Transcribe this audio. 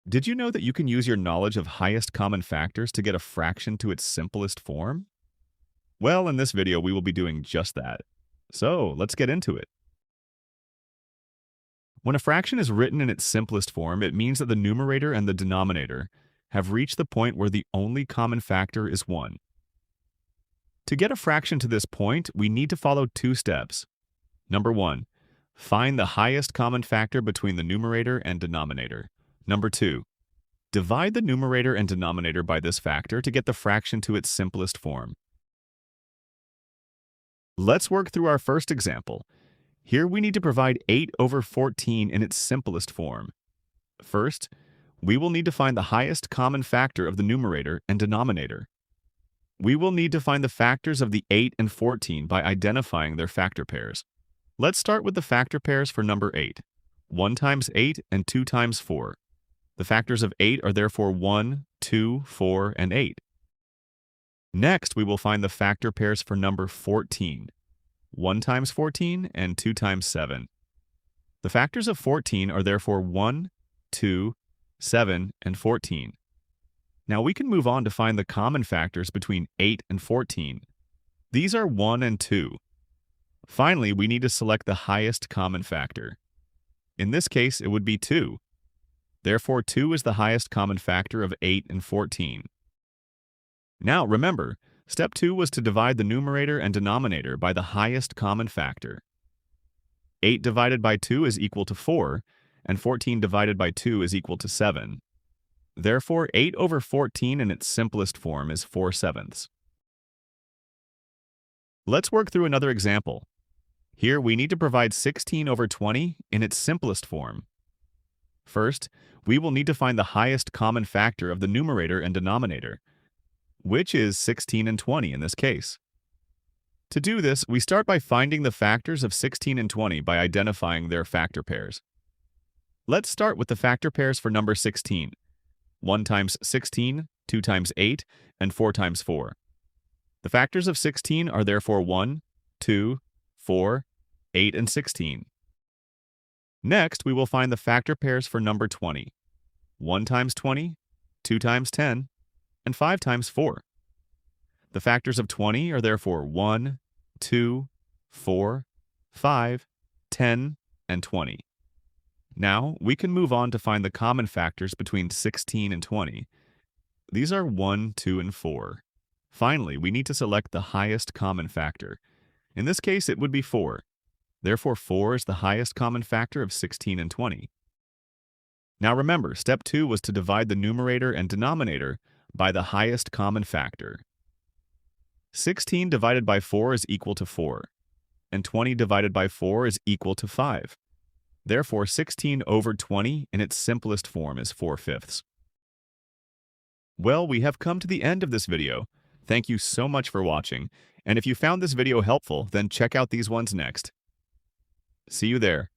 Did you know that you can use your knowledge of highest common factors to get a fraction to its simplest form? Well, in this video, we will be doing just that. So, let's get into it. When a fraction is written in its simplest form, it means that the numerator and the denominator have reached the point where the only common factor is 1. To get a fraction to this point, we need to follow two steps. Number 1, find the highest common factor between the numerator and denominator. Number 2, divide the numerator and denominator by this factor to get the fraction to its simplest form. Let's work through our first example. Here we need to provide 8 over 14 in its simplest form. First, we will need to find the highest common factor of the numerator and denominator. We will need to find the factors of the 8 and 14 by identifying their factor pairs. Let's start with the factor pairs for number 8. 1 times 8 and 2 times 4. The factors of 8 are therefore 1, 2, 4, and 8. Next, we will find the factor pairs for number 14. 1 times 14 and 2 times 7. The factors of 14 are therefore 1, 2, 7, and 14. Now we can move on to find the common factors between 8 and 14. These are 1 and 2. Finally, we need to select the highest common factor. In this case, it would be 2. Therefore, 2 is the highest common factor of 8 and 14. Now, remember, step 2 was to divide the numerator and denominator by the highest common factor. 8 divided by 2 is equal to 4, and 14 divided by 2 is equal to 7. Therefore, 8 over 14 in its simplest form is 4/7. Let's work through another example. Here, we need to provide 16 over 20 in its simplest form. First, we will need to find the highest common factor of the numerator and denominator, which is 16 and 20 in this case. To do this, we start by finding the factors of 16 and 20 by identifying their factor pairs. Let's start with the factor pairs for number 16. 1 times 16, 2 times 8, and 4 times 4. The factors of 16 are therefore 1, 2, 4, 8, and 16. Next, we will find the factor pairs for number 20. 1 times 20, 2 times 10, and 5 times 4. The factors of 20 are therefore 1, 2, 4, 5, 10, and 20. Now, we can move on to find the common factors between 16 and 20. These are 1, 2, and 4. Finally, we need to select the highest common factor. In this case, it would be 4. Therefore, 4 is the highest common factor of 16 and 20. Now remember, step 2 was to divide the numerator and denominator by the highest common factor. 16 divided by 4 is equal to 4, and 20 divided by 4 is equal to 5. Therefore, 16 over 20 in its simplest form is 4/5. Well, we have come to the end of this video. Thank you so much for watching, and if you found this video helpful, then check out these ones next. See you there.